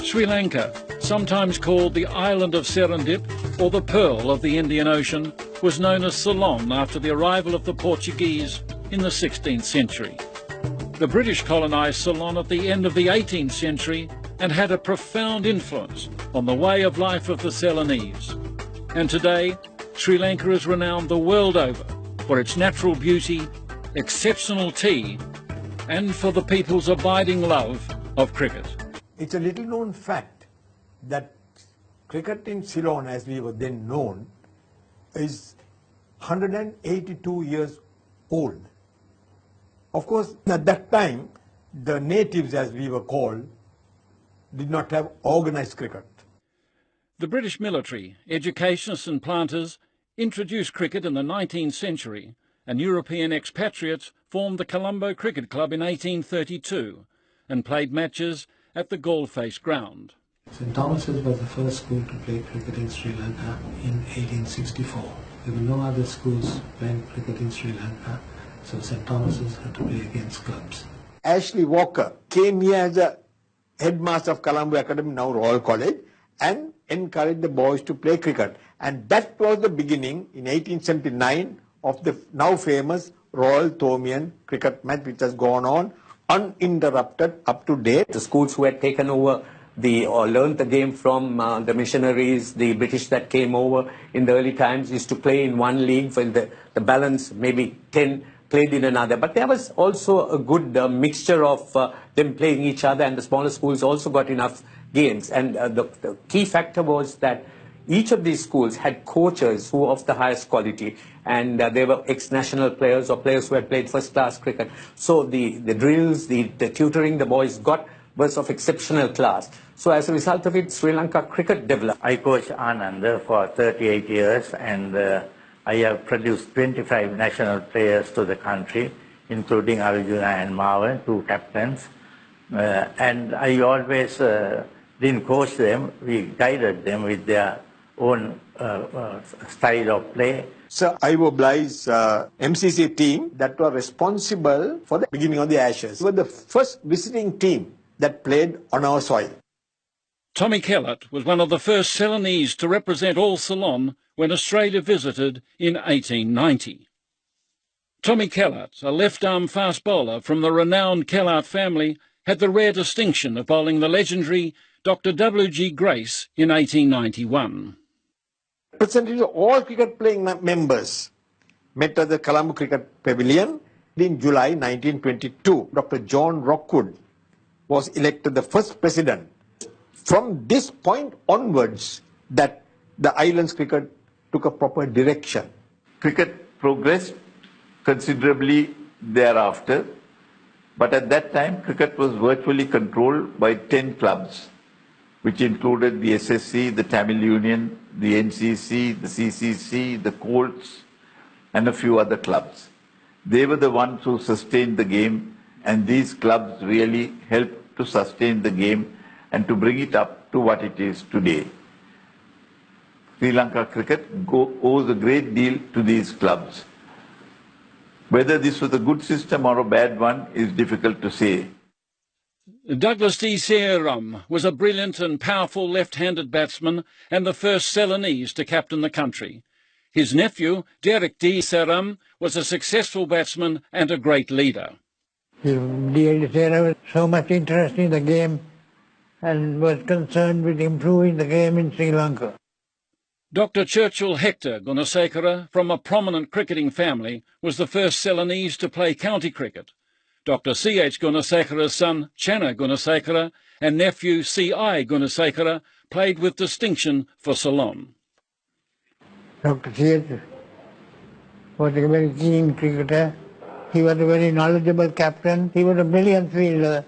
Sri Lanka, sometimes called the island of Serendip or the pearl of the Indian Ocean, was known as Ceylon after the arrival of the Portuguese in the 16th century. The British colonised Ceylon at the end of the 18th century and had a profound influence on the way of life of the Ceylonese. And today, Sri Lanka is renowned the world over for its natural beauty, exceptional tea, and for the people's abiding love of cricket. It's a little known fact that cricket in Ceylon, as we were then known, is 182 years old. Of course, at that time, the natives, as we were called, did not have organised cricket. The British military, educationists and planters introduced cricket in the 19th century, and European expatriates formed the Colombo Cricket Club in 1832 and played matches at the Gallface ground. St Thomas's was the first school to play cricket in Sri Lanka in 1864. There were no other schools playing cricket in Sri Lanka, so St Thomas's had to play against clubs. Ashley Walker came here as a headmaster of Colombo Academy, now Royal College, and encouraged the boys to play cricket. And that was the beginning in 1879 of the now famous Royal Thomian cricket match, which has gone on uninterrupted up to date. The schools who had taken over or learned the game from the missionaries, the British that came over in the early times, used to play in one league, for the balance, maybe 10 played in another. But there was also a good mixture of them playing each other, and the smaller schools also got enough games. And the key factor was that each of these schools had coaches who were of the highest quality, and they were ex-national players or players who had played first-class cricket. So the drills, the tutoring the boys got was of exceptional class. So as a result of it, Sri Lanka cricket developed. I coached Anand for 38 years, and I have produced 25 national players to the country, including Arjuna and Marwan, two captains. And I always didn't coach them, we guided them with their own style of play. So I oblige MCC team that were responsible for the beginning of the Ashes. We were the first visiting team that played on our soil. Tommy Kellett was one of the first Ceylonese to represent all Ceylon when Australia visited in 1890. Tommy Kellett, a left-arm fast bowler from the renowned Kellett family, had the rare distinction of bowling the legendary Dr W.G. Grace in 1891. Representatives of all cricket-playing members met at the Colombo Cricket Pavilion in July 1922. Dr. John Rockwood was elected the first president. From this point onwards, that the island's cricket took a proper direction. Cricket progressed considerably thereafter, but at that time cricket was virtually controlled by 10 clubs, which included the SSC, the Tamil Union, the NCC, the CCC, the Colts, and a few other clubs. They were the ones who sustained the game, and these clubs really helped to sustain the game and to bring it up to what it is today. Sri Lanka cricket owes a great deal to these clubs. Whether this was a good system or a bad one is difficult to say. Dr C H Gunasekara was a brilliant and powerful left-handed batsman and the first Ceylonese to captain the country. His nephew, Dr C de Saram, was a successful batsman and a great leader. Dr Saram was so much interest in the game and was concerned with improving the game in Sri Lanka. Dr Churchill Hector Gunasekara, from a prominent cricketing family, was the first Ceylonese to play county cricket. Dr C H Gunasekara's son, Channa Gunasekara, and nephew C.I. Gunasekara played with distinction for Ceylon. Dr. C H was a very keen cricketer. He was a very knowledgeable captain. He was a brilliant fielder,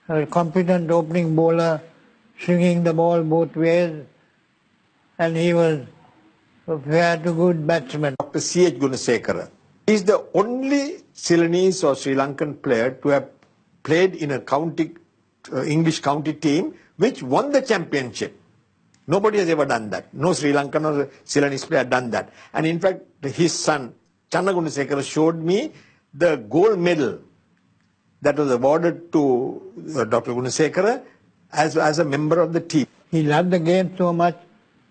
a competent opening bowler, swinging the ball both ways, and he was a fair to good batsman. Dr. C H Gunasekara is the only Ceylonese or Sri Lankan player to have played in a county, English county team which won the championship. Nobody has ever done that. No Sri Lankan or Ceylonese player done that. And in fact, his son, Channa Gunasekara, showed me the gold medal that was awarded to Dr. Gunasekara as a member of the team. He loved the game so much,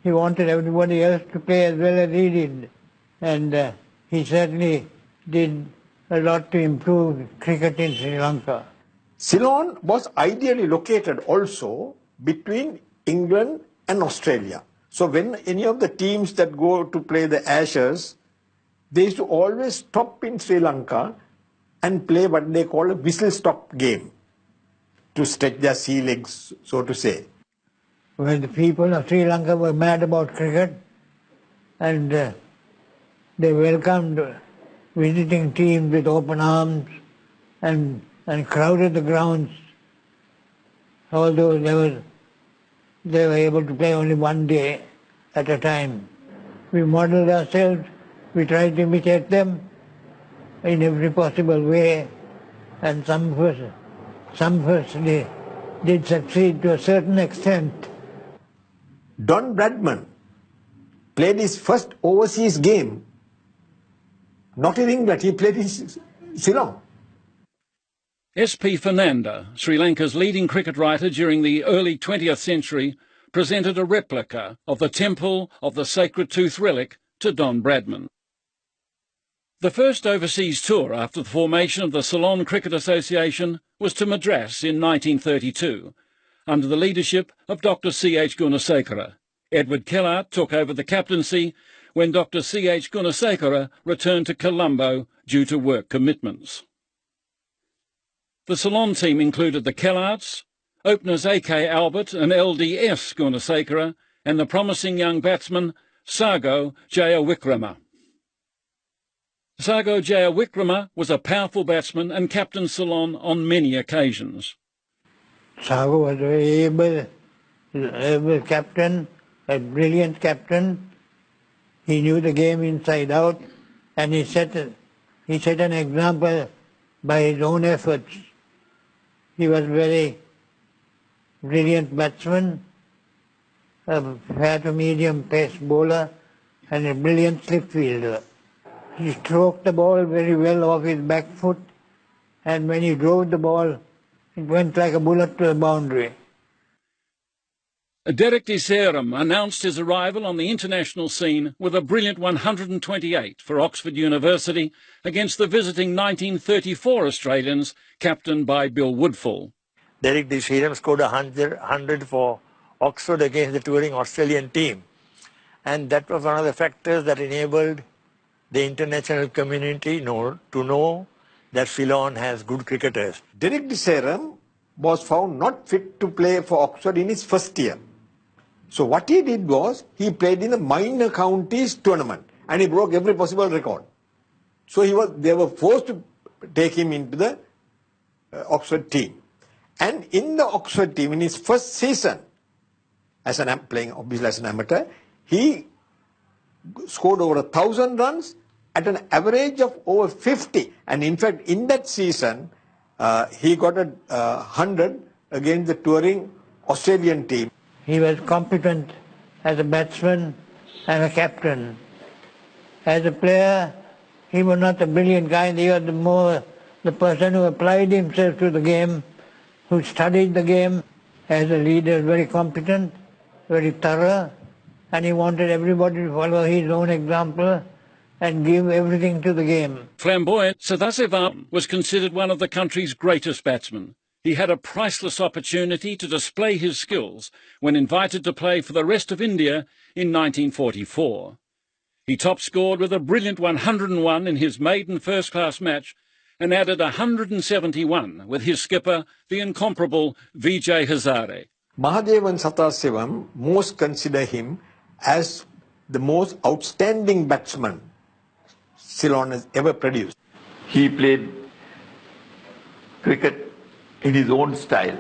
he wanted everybody else to play as well as he did. And he certainly did a lot to improve cricket in Sri Lanka. Ceylon was ideally located also between England and Australia. So when any of the teams that go to play the Ashes, they used to always stop in Sri Lanka and play what they call a whistle-stop game to stretch their sea legs, so to say. Well, the people of Sri Lanka were mad about cricket, and they welcomed visiting teams with open arms and crowded the grounds, although they were able to play only one day at a time. We modeled ourselves, we tried to imitate them in every possible way, and some firstly did succeed to a certain extent. Don Bradman played his first overseas game, not in England, he played in Ceylon. S.P. Fernanda, Sri Lanka's leading cricket writer during the early 20th century, presented a replica of the Temple of the Sacred Tooth relic to Don Bradman. The first overseas tour after the formation of the Ceylon Cricket Association was to Madras in 1932, under the leadership of Dr C H Gunasekara. Edward Kellart took over the captaincy when Dr C H Gunasekara returned to Colombo due to work commitments. The Ceylon team included the Kellarts, openers A.K. Albert and L.D.S. Gunasekara, and the promising young batsman Sargo Jayawickreme. Sargo Jayawickreme was a powerful batsman and captained Ceylon on many occasions. Sargo was a very able captain, a brilliant captain. He knew the game inside out, and he set an example by his own efforts. He was a very brilliant batsman, a fair to medium pace bowler, and a brilliant slip fielder. He stroked the ball very well off his back foot, and when he drove the ball, it went like a bullet to the boundary. Dr C Saram announced his arrival on the international scene with a brilliant 128 for Oxford University against the visiting 1934 Australians, captained by Bill Woodfull. Dr C Saram scored 100 for Oxford against the touring Australian team. And that was one of the factors that enabled the international community to know that Ceylon has good cricketers. Dr C Saram was found not fit to play for Oxford in his first year. So what he did was, he played in the minor counties tournament and he broke every possible record. So they were forced to take him into the Oxford team. And in the Oxford team, in his first season, playing obviously as an amateur, he scored over 1,000 runs at an average of over 50. And in fact, in that season, he got 100 against the touring Australian team. He was competent as a batsman and a captain. As a player, he was not a brilliant guy. He was more the person who applied himself to the game, who studied the game. As a leader, very competent, very thorough, and he wanted everybody to follow his own example and give everything to the game. Flamboyant, Sathasivam was considered one of the country's greatest batsmen. He had a priceless opportunity to display his skills when invited to play for the rest of India in 1944. He top-scored with a brilliant 101 in his maiden first-class match and added 171 with his skipper, the incomparable Vijay Hazare. Mahadevan Sathasivam most consider him as the most outstanding batsman Ceylon has ever produced. He played cricket in his own style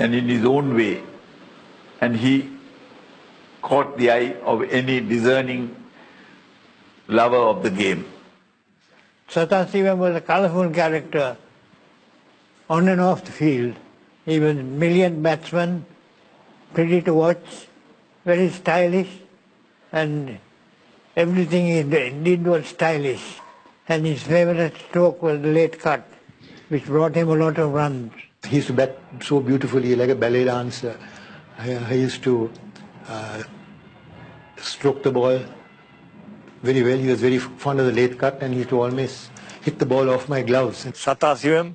and in his own way, and he caught the eye of any discerning lover of the game. Sathasivam was a colourful character on and off the field. He was a brilliant batsman, pretty to watch, very stylish, and everything he did was stylish. And his favourite stroke was the late cut, which brought him a lot of runs. He used to bat so beautifully, like a ballet dancer. I used to stroke the ball very well. He was very fond of the late cut, and he used to always hit the ball off my gloves. Sathasivam,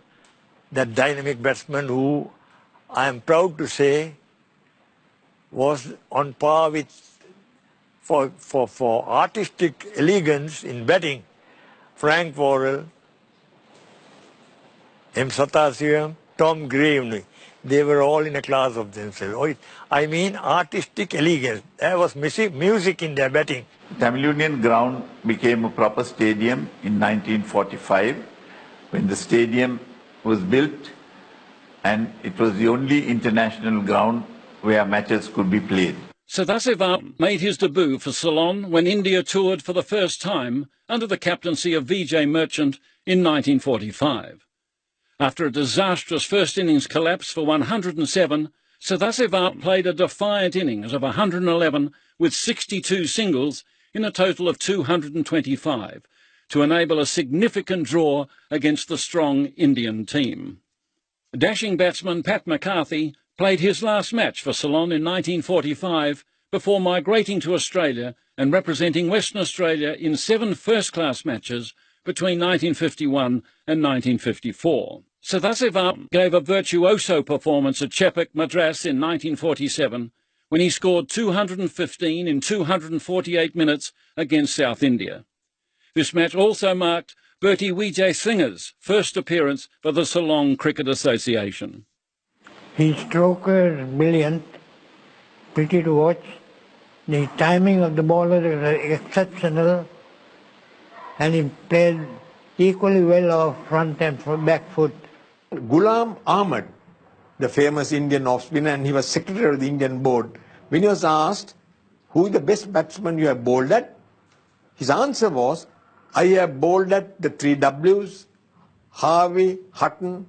that dynamic batsman who I am proud to say was on par with, for artistic elegance in batting, Frank Worrell, M. Sathasivam, Tom Gravely. They were all in a class of themselves. I mean artistic elegance. There was music in their batting. Tamil Union ground became a proper stadium in 1945 when the stadium was built, and it was the only international ground where matches could be played. Sathasivam made his debut for Ceylon when India toured for the first time under the captaincy of Vijay Merchant in 1945. After a disastrous first innings collapse for 107, Sathasivam played a defiant innings of 111 with 62 singles in a total of 225 to enable a significant draw against the strong Indian team. Dashing batsman Pat McCarthy played his last match for Ceylon in 1945 before migrating to Australia and representing Western Australia in 7 first-class matches between 1951 and 1954. Sathasivam gave a virtuoso performance at Chepauk, Madras in 1947 when he scored 215 in 248 minutes against South India. This match also marked Bertie Vijay Singha's first appearance for the Ceylon Cricket Association. His stroke was brilliant, pretty to watch. The timing of the ball was exceptional, and he played equally well off front and back foot. Ghulam Ahmed, the famous Indian off-spinner, and he was secretary of the Indian board, when he was asked, who is the best batsman you have bowled at? His answer was, I have bowled at the 3 Ws, Harvey, Hutton,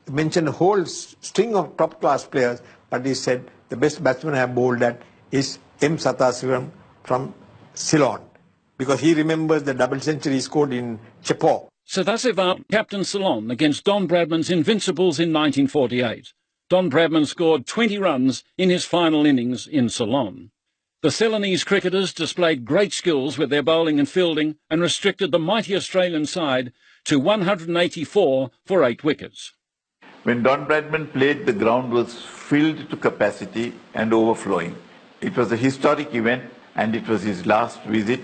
he mentioned a whole string of top-class players, but he said, the best batsman I have bowled at is M. Sathasivam from Ceylon, because he remembers the double century he scored in Chepauk. Sathasivam captained Ceylon against Don Bradman's Invincibles in 1948. Don Bradman scored 20 runs in his final innings in Ceylon. The Ceylonese cricketers displayed great skills with their bowling and fielding and restricted the mighty Australian side to 184 for 8 wickets. When Don Bradman played, the ground was filled to capacity and overflowing. It was a historic event, and it was his last visit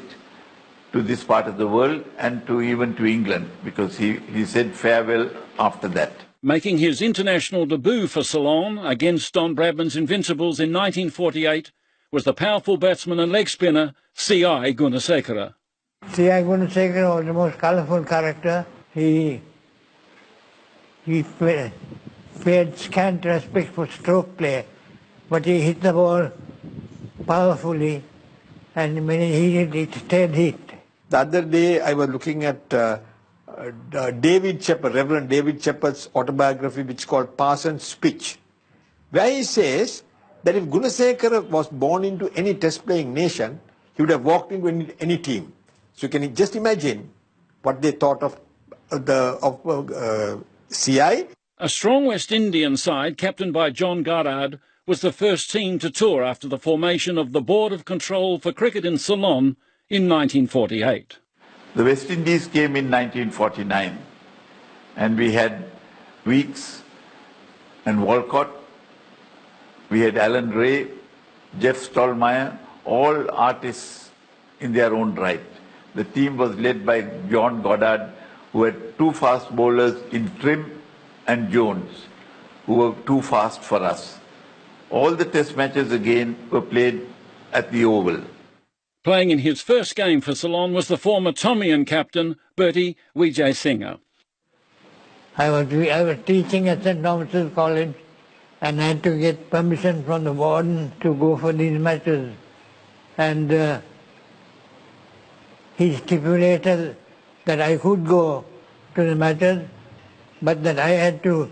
to this part of the world and even to England, because he said farewell after that. Making his international debut for Ceylon against Don Bradman's Invincibles in 1948 was the powerful batsman and leg spinner C. Gunasekara. C. Gunasekara was the most colourful character. He paid scant respect for stroke play, but he hit the ball powerfully, and when he hit it, stayed hit. The other day I was looking at David Shepherd, Reverend David Shepherd's autobiography, which is called Parson's Speech, where he says that if Gunasekara was born into any test-playing nation, he would have walked into any team. So you can just imagine what they thought of CI. A strong West Indian side, captained by John Goddard, was the first team to tour after the formation of the Board of Control for Cricket in Ceylon in 1948. The West Indies came in 1949, and we had Weeks and Walcott, we had Alan Ray, Jeff Stallmeyer, all artists in their own right. The team was led by John Goddard, who had 2 fast bowlers in Trim and Jones, who were too fast for us. All the test matches again were played at the Oval. Playing in his first game for Ceylon was the former Tommian captain, Bertie Vijay Singha. I was teaching at St. Thomas's College, and I had to get permission from the warden to go for these matches. And he stipulated that I could go to the matches, but that I had to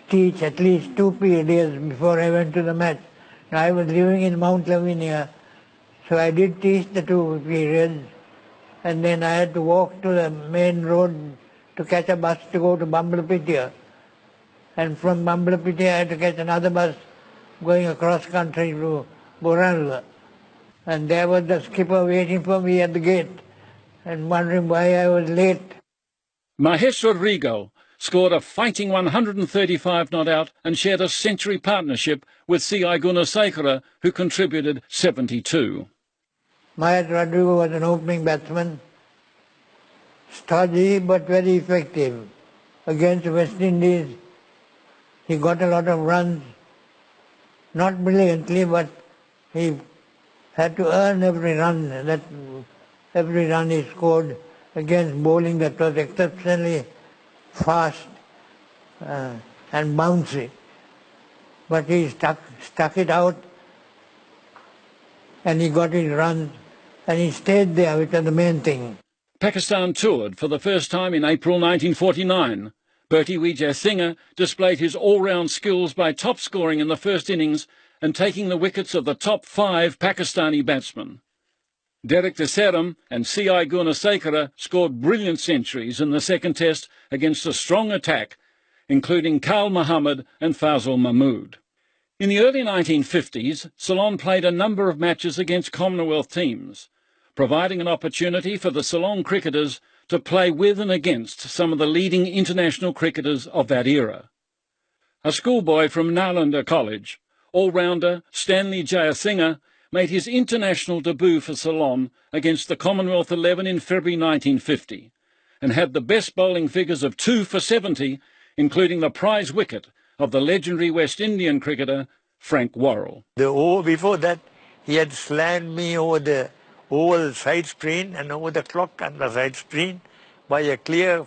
teach at least 2 periods before I went to the match. Now, I was living in Mount Lavinia, so I did teach the 2 periods, and then I had to walk to the main road to catch a bus to go to Bumblepitia. and from Bambalapiti I had to catch another bus going across country to Boralla. And there was the skipper waiting for me at the gate and wondering why I was late. Mahesh Rodrigo scored a fighting 135 not out and shared a century partnership with C Gunasekara, who contributed 72. Mahesh Rodrigo was an opening batsman, stodgy but very effective. Against West Indies, he got a lot of runs, not brilliantly, but he had to earn every run. Every run he scored against bowling that was exceptionally fast and bouncy. But he stuck it out and he got his runs and he stayed there, which was the main thing. Pakistan toured for the first time in April 1949. Bertie Vijay Singh displayed his all-round skills by top-scoring in the first innings and taking the wickets of the top 5 Pakistani batsmen. Dr C de Saram and C Gunasekara scored brilliant centuries in the second test against a strong attack, including Kal Muhammad and Fazil Mahmood. In the early 1950s, Ceylon played a number of matches against Commonwealth teams, providing an opportunity for the Ceylon cricketers to play with and against some of the leading international cricketers of that era. A schoolboy from Nalanda College, all-rounder Stanley Jayasinghe made his international debut for Ceylon against the Commonwealth 11 in February 1950 and had the best bowling figures of 2 for 70, including the prize wicket of the legendary West Indian cricketer Frank Worrell. The over before that, he had slammed me over the oval side screen and over the clock and the side screen by a clear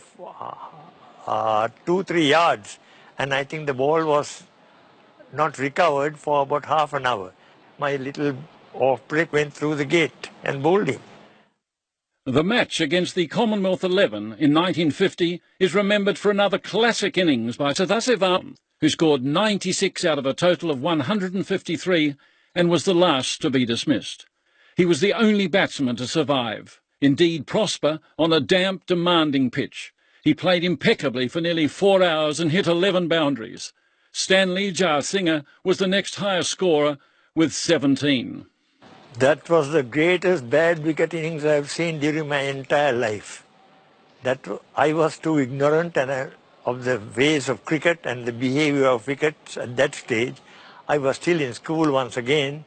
2-3 yards, and I think the ball was not recovered for about half an hour. My little off break went through the gate and bowled him. The match against the Commonwealth 11 in 1950 is remembered for another classic innings by Sathasivam, who scored 96 out of a total of 153 and was the last to be dismissed. He was the only batsman to survive, indeed prosper, on a damp, demanding pitch. He played impeccably for nearly 4 hours and hit 11 boundaries. Stanley Jayasinghe was the next highest scorer with 17. That was the greatest bad wicket innings I have seen during my entire life. I was too ignorant of the ways of cricket and the behavior of wickets at that stage. I was still in school once again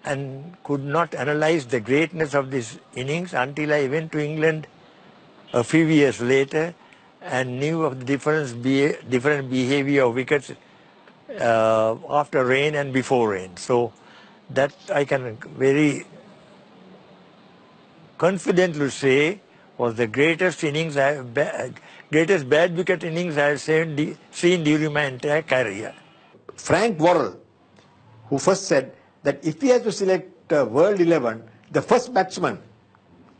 and could not analyze the greatness of this innings until I went to England a few years later and knew of the different behavior of wickets after rain and before rain. So that I can very confidently say was the greatest innings, greatest bad wicket innings I have seen during my entire career. Frank Worrell, who first said that if he has to select World 11, the first batsman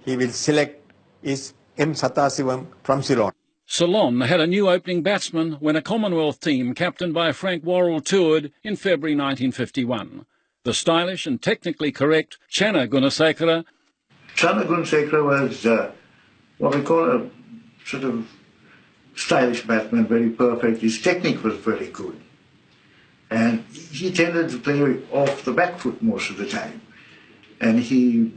he will select is M. Sathasivam from Ceylon. Ceylon had a new opening batsman when a Commonwealth team captained by Frank Worrell toured in February 1951. The stylish and technically correct Channa Gunasekara. Channa Gunasekara was what we call a sort of stylish batsman, very perfect. His technique was very good. And he tended to play off the back foot most of the time. And he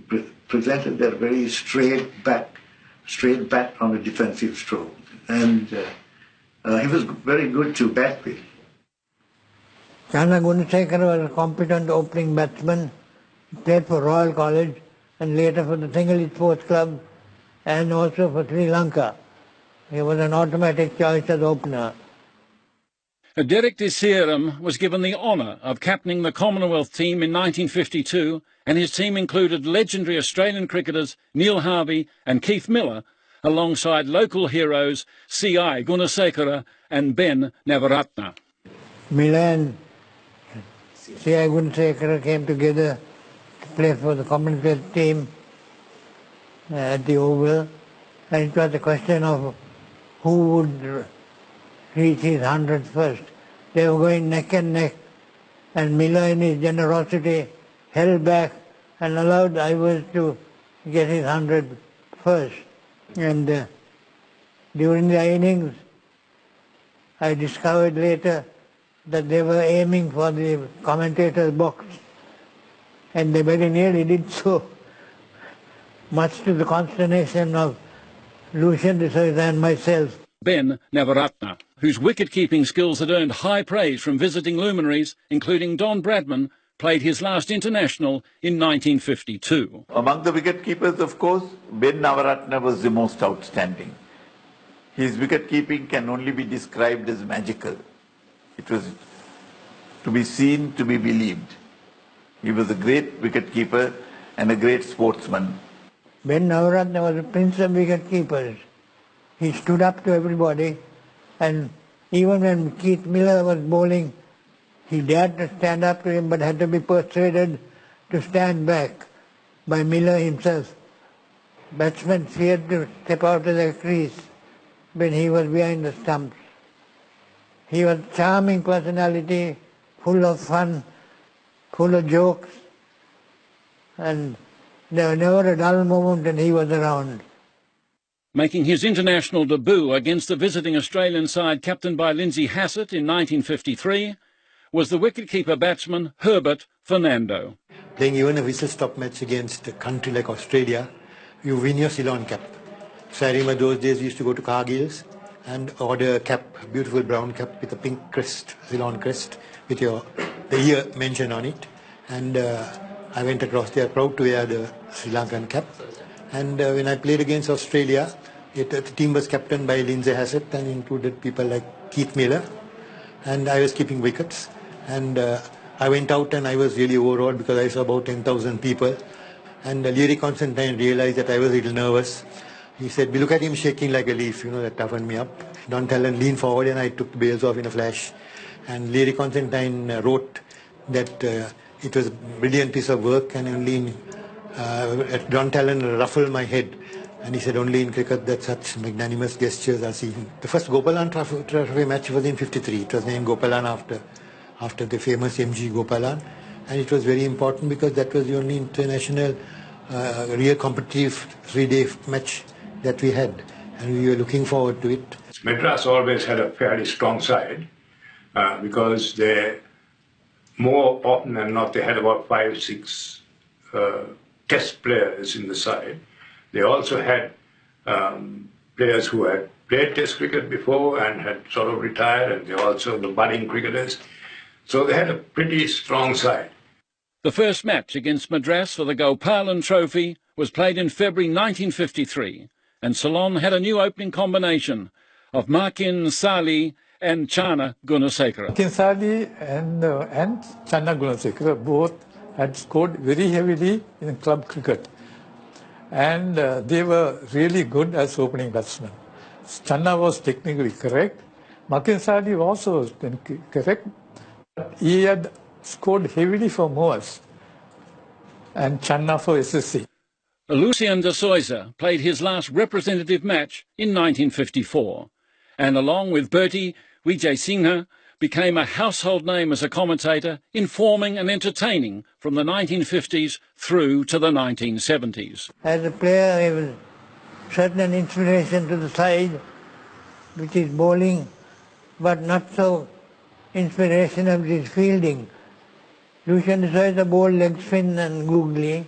presented that very straight bat on a defensive stroke. And he was very good to bat with. Channa Gunasekara was a competent opening batsman. He played for Royal College and later for the Sinhalese Sports Club and also for Sri Lanka. He was an automatic choice as opener. Dr C H Gunasekara was given the honour of captaining the Commonwealth team in 1952, and his team included legendary Australian cricketers Neil Harvey and Keith Miller, alongside local heroes C Gunasekara and Ben Navaratna. Miller and C Gunasekara came together to play for the Commonwealth team at the Oval, and it was a question of who would reach his 100 first. They were going neck and neck, and Miller in his generosity held back and allowed Ivers to get his 100 first. And during the innings, I discovered later that they were aiming for the commentator's box, and they very nearly did so, much to the consternation of Lucien de Souza and myself. Ben Navaratna, whose wicket-keeping skills had earned high praise from visiting luminaries, including Don Bradman, played his last international in 1952. Among the wicket-keepers, of course, Ben Navaratna was the most outstanding. His wicket-keeping can only be described as magical. It was to be seen, to be believed. He was a great wicket-keeper and a great sportsman. Ben Navaratna was a prince of wicket-keepers. He stood up to everybody, and even when Keith Miller was bowling, he dared to stand up to him but had to be persuaded to stand back by Miller himself. Batsmen feared to step out of the crease when he was behind the stumps. He was a charming personality, full of fun, full of jokes, and there was never a dull moment when he was around. Making his international debut against the visiting Australian side captained by Lindsay Hassett in 1953 was the wicketkeeper batsman Herbert Fernando. Playing even a whistle-stop match against a country like Australia, you win your Ceylon cap. So I remember those days we used to go to Cargill's and order a cap, beautiful brown cap with a pink crest, Ceylon crest, with the year mentioned on it. And I went across there proud to wear the Sri Lankan cap. And when I played against Australia, the team was captained by Lindsay Hassett and included people like Keith Miller. And I was keeping wickets. And I went out and I was really overawed because I saw about 10,000 people. And Leary Constantine realized that I was a little nervous. He said, "We look at him shaking like a leaf," that toughened me up. Don Talon leaned forward and I took the bails off in a flash. And Leary Constantine wrote that it was a brilliant piece of work and only Don Talon ruffled my head. And he said, only in cricket that such magnanimous gestures are seen. The first Gopalan Trophy match was in 53. It was named Gopalan after the famous MG Gopalan. And it was very important because that was the only international real competitive 3-day match that we had. And we were looking forward to it. Madras always had a fairly strong side because they, more often than not, they had about 5-6 test players in the side. They also had players who had played test cricket before and had sort of retired, and they were also the budding cricketers. So they had a pretty strong side. The first match against Madras for the Gopalan Trophy was played in February 1953, and Ceylon had a new opening combination of Makin Sali and Chana Gunasekara. Makin Sali and Chana Gunasekara both had scored very heavily in club cricket, and they were really good as opening batsmen. Channa was technically correct. Makin Sali also was correct. He had scored heavily for Moas and Channa for SSC. Lucien de Souza played his last representative match in 1954, and along with Bertie Vijay Singha, became a household name as a commentator, informing and entertaining from the 1950s through to the 1970s. As a player, he was certain inspiration to the side, which is bowling, but not so inspirational with his fielding. Lucien de Souza bowled leg spin and googly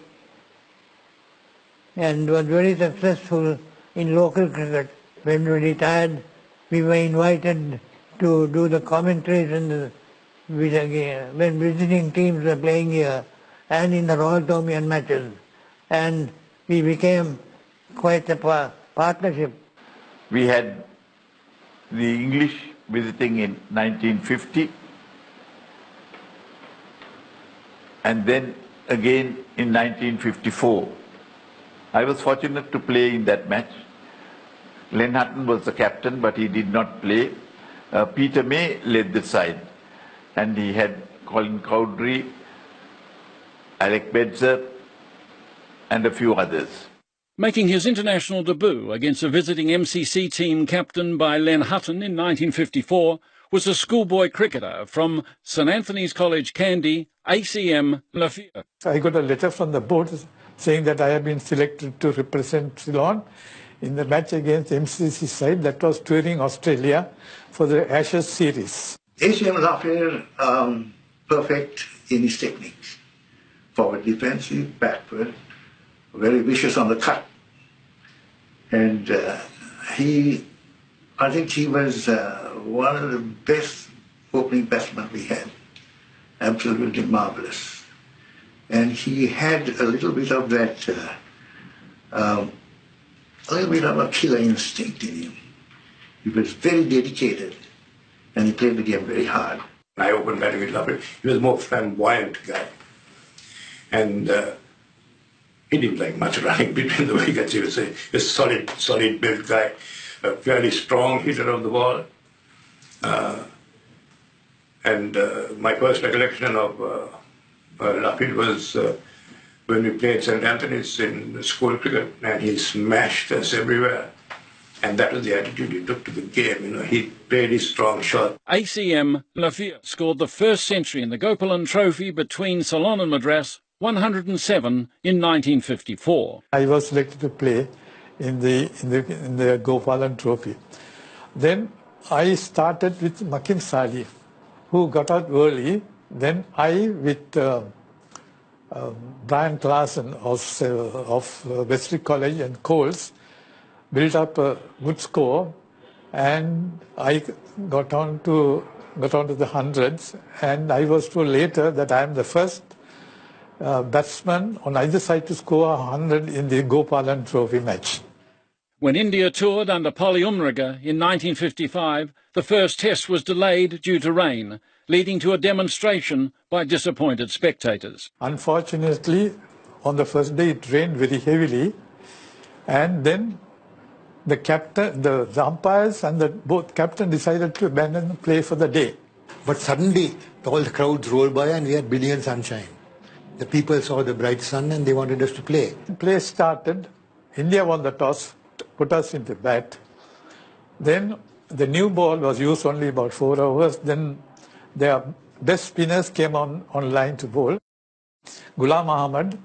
and was very successful in local cricket. When we retired, we were invited to do the commentaries when visiting teams were playing here and in the Royal Tomian matches. And we became quite a partnership. We had the English visiting in 1950 and then again in 1954. I was fortunate to play in that match. Len Hutton was the captain, but he did not play. Peter May led the side, and he had Colin Cowdrey, Alec Bedser, and a few others. Making his international debut against a visiting MCC team captained by Len Hutton in 1954 was a schoolboy cricketer from St Anthony's College, Kandy, ACM Lafayette. I got a letter from the board saying that I have been selected to represent Ceylon in the match against MCC side that was touring Australia. for the Ashes series. HM was after perfect in his techniques. Forward defensive, backward, very vicious on the cut. And I think he was one of the best opening batsmen we had. Absolutely marvelous. And he had a little bit of that, a little bit of a killer instinct in him. He was very dedicated and he played the game very hard. I opened batting with Lovely. He was a more flamboyant guy. And he didn't like much running between the wickets. He was a solid built guy, a fairly strong hitter of the ball. And my first recollection of Lapid was when we played St. Anthony's in school cricket, and he smashed us everywhere. And that was the attitude he took to the game. You know, he played his strong shot. ACM Lafia scored the first century in the Gopalan Trophy between Ceylon and Madras, 107 in 1954. I was selected to play in the Gopalan Trophy. Then I started with Makim Sali, who got out early. Then I, with Brian Claassen of Wesley College and Coles, built up a good score, and I got on to the hundreds, and I was told later that I am the first batsman on either side to score 100 in the Gopalan Trophy match. When India toured under Polly Umriga in 1955, the first test was delayed due to rain, leading to a demonstration by disappointed spectators. Unfortunately, on the first day it rained very heavily, and then the captain, the umpires and both captain decided to abandon the play for the day. But suddenly, all the crowds rolled by and we had brilliant sunshine. The people saw the bright sun and they wanted us to play. Play started. India won the toss, put us into bat. Then the new ball was used only about 4 hours. Then their best spinners came on line to bowl. Ghulam Ahmad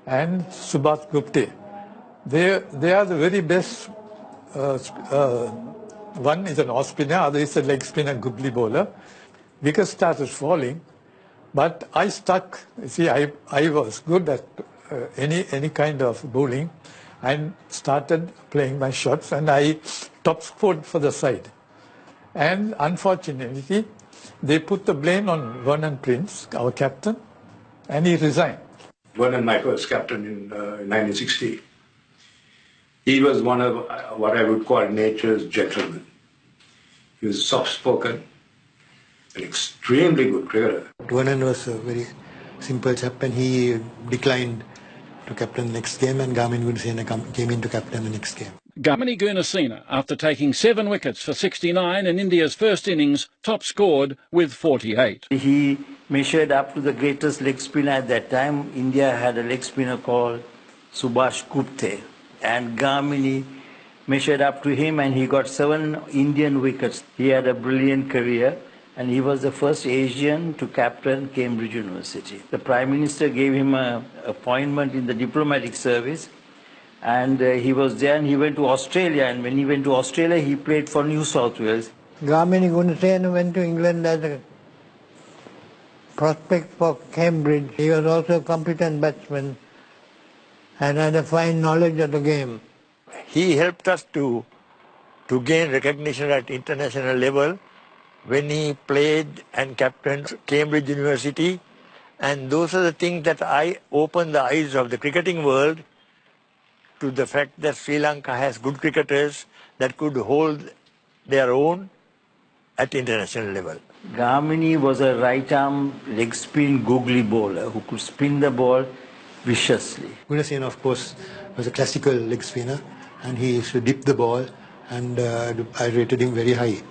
and Subhash Gupte. They are the very best. One is an off spinner, other is a leg spinner, googly bowler. Wickets started falling, but I stuck. See, I was good at any kind of bowling, and started playing my shots, and I top scored for the side. And unfortunately, they put the blame on Vernon Prince, our captain, and he resigned. Vernon, my first captain in 1960. He was one of what I would call nature's gentleman. He was soft-spoken, an extremely good cricketer. Vernon was a very simple chap, and he declined to captain the next game, and Gamini Gunasena came in to captain the next game. Gamini Gunasena, after taking 7 wickets for 69 in India's first innings, top scored with 48. He measured up to the greatest leg spinner at that time. India had a leg spinner called Subhash Gupte, and Gamini measured up to him, and he got 7 Indian wickets. He had a brilliant career, and he was the first Asian to captain Cambridge University. The Prime Minister gave him an appointment in the diplomatic service, and he was there, and he went to Australia, and when he went to Australia, he played for New South Wales. Gamini Gunasena went to England as a prospect for Cambridge. He was also a competent batsman and had a fine knowledge of the game. He helped us to gain recognition at international level when he played and captained Cambridge University, and those are the things that I opened the eyes of the cricketing world to the fact that Sri Lanka has good cricketers that could hold their own at international level. Gamini was a right-arm leg spin googly bowler who could spin the ball viciously. Gunasena, of course, was a classical leg spinner, and he used to dip the ball, and I rated him very high.